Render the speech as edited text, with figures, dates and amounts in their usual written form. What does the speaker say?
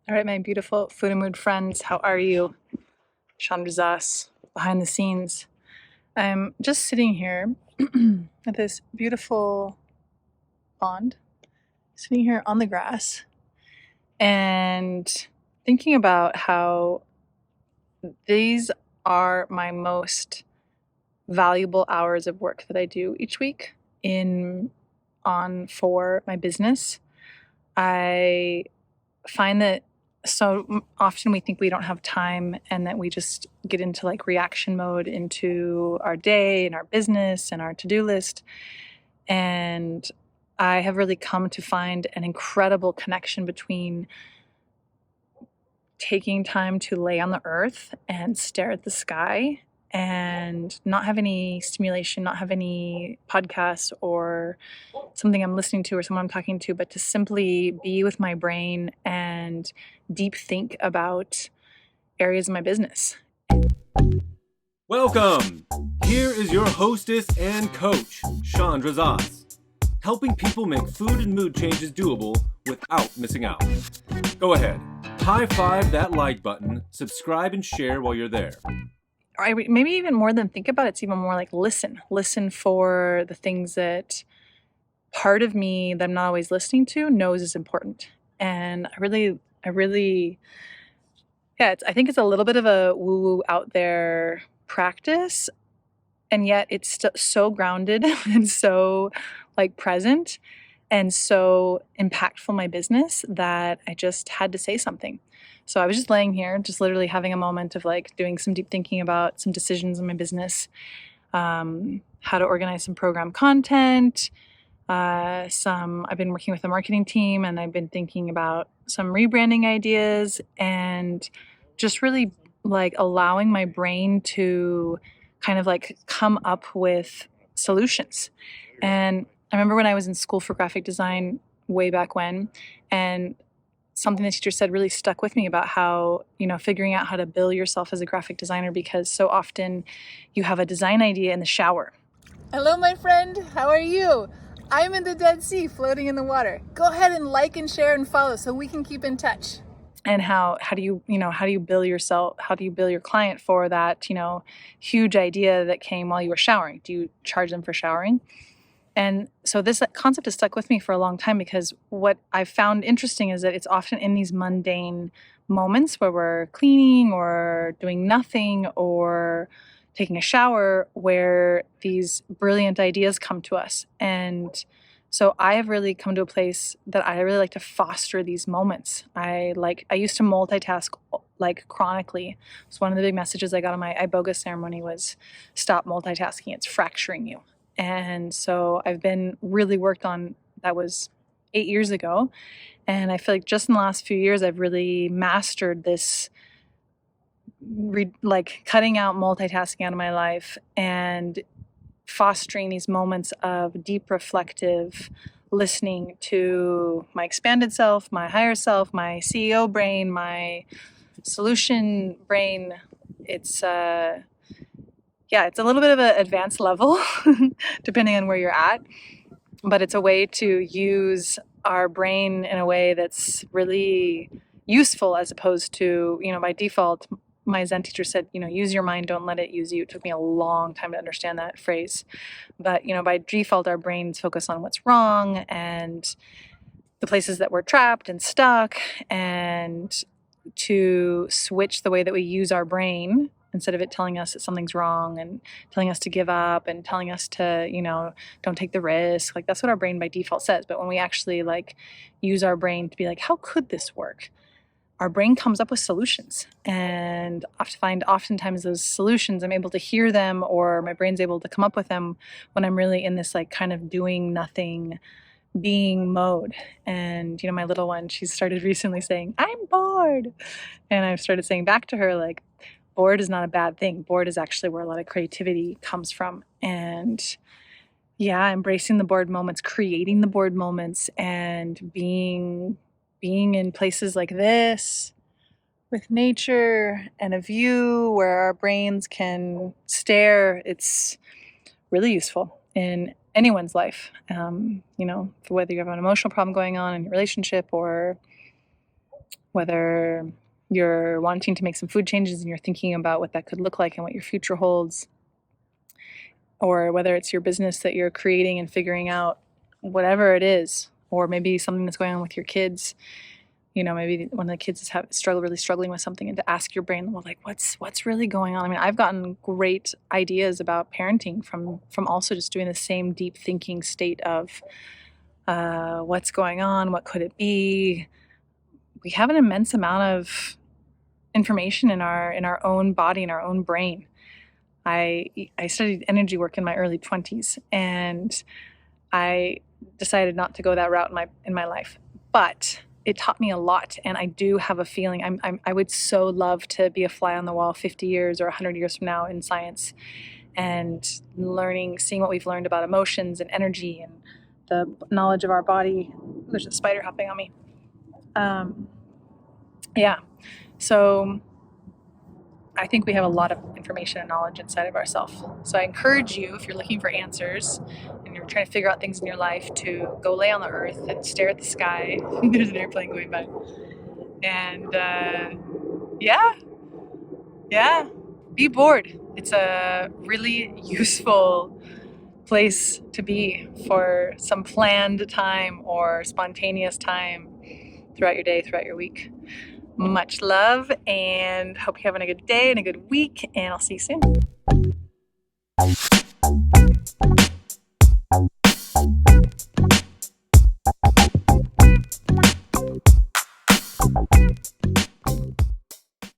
All right, my beautiful Food and Mood friends, how are you? Chandra's us behind the scenes. I'm just sitting here at this beautiful pond, sitting here on the grass, and thinking about how these are my most valuable hours of work that I do each week for my business. I find that so often we think we don't have time and that we just get into like reaction mode into our day and our business and our to-do list. And I have really come to find an incredible connection between taking time to lay on the earth and stare at the sky and not have any stimulation, not have any podcasts or something I'm listening to or someone I'm talking to, but to simply be with my brain and deep think about areas of my business. Welcome! Here is your hostess and coach, Chandra Zas, helping people make food and mood changes doable without missing out. Go ahead, high five that like button, subscribe and share while you're there. Or maybe even more than think about it, it's even more like listen for the things that part of me that I'm not always listening to knows is important. And I really, I think it's a little bit of a woo-woo out there practice, and yet it's so grounded and so like present and so impactful in my business that I just had to say something. So I was just laying here, just literally having a moment of like doing some deep thinking about some decisions in my business, how to organize some program content. I've been working with a marketing team and I've been thinking about some rebranding ideas and just really like allowing my brain to kind of like come up with solutions. And I remember when I was in school for graphic design way back when, and something the teacher said really stuck with me about how, figuring out how to bill yourself as a graphic designer, because so often you have a design idea in the shower. Hello, my friend. How are you? I'm in the Dead Sea, floating in the water. Go ahead and like and share and follow so we can keep in touch. And how do you bill yourself? How do you bill your client for that, huge idea that came while you were showering? Do you charge them for showering? And so this concept has stuck with me for a long time, because what I've found interesting is that it's often in these mundane moments where we're cleaning or doing nothing or taking a shower where these brilliant ideas come to us. And so I have really come to a place that I really like to foster these moments. I used to multitask like chronically. So one of the big messages I got on my iboga ceremony was stop multitasking. It's fracturing you. And so I've been really worked on, that was 8 years ago. And I feel like just in the last few years, I've really mastered this, like cutting out multitasking out of my life and fostering these moments of deep reflective listening to my expanded self, my higher self, my CEO brain, my solution brain. It's a little bit of an advanced level depending on where you're at, but it's a way to use our brain in a way that's really useful, as opposed to, by default, my Zen teacher said, use your mind, don't let it use you. It took me a long time to understand that phrase. But, by default, our brains focus on what's wrong and the places that we're trapped and stuck, and to switch the way that we use our brain, instead of it telling us that something's wrong and telling us to give up and telling us to, don't take the risk. Like, that's what our brain by default says. But when we actually like use our brain to be like, how could this work? Our brain comes up with solutions, and I find oftentimes those solutions, I'm able to hear them, or my brain's able to come up with them when I'm really in this like kind of doing nothing being mode. And my little one, she started recently saying, I'm bored. And I've started saying back to her, like, bored is not a bad thing. Bored is actually where a lot of creativity comes from. And embracing the bored moments, creating the bored moments, and being in places like this with nature and a view where our brains can stare, it's really useful in anyone's life. Whether you have an emotional problem going on in your relationship, or whether you're wanting to make some food changes and you're thinking about what that could look like and what your future holds, or whether it's your business that you're creating and figuring out, whatever it is, or maybe something that's going on with your kids. Maybe one of the kids is really struggling with something, and to ask your brain, well, like, what's really going on? I mean, I've gotten great ideas about parenting from also just doing the same deep thinking state of what's going on, what could it be. We have an immense amount of information in our own body, in our own brain. I studied energy work in my early 20s, and I decided not to go that route in my life, but it taught me a lot. And I do have a feeling I would so love to be a fly on the wall 50 years or 100 years from now in science, and seeing what we've learned about emotions and energy and the knowledge of our body. There's a spider hopping on me. Yeah. So I think we have a lot of information and knowledge inside of ourselves. So I encourage you, if you're looking for answers and you're trying to figure out things in your life, to go lay on the earth and stare at the sky. There's an airplane going by. And yeah, be bored. It's a really useful place to be for some planned time or spontaneous time throughout your day, throughout your week. Much love, and hope you're having a good day and a good week, and I'll see you soon.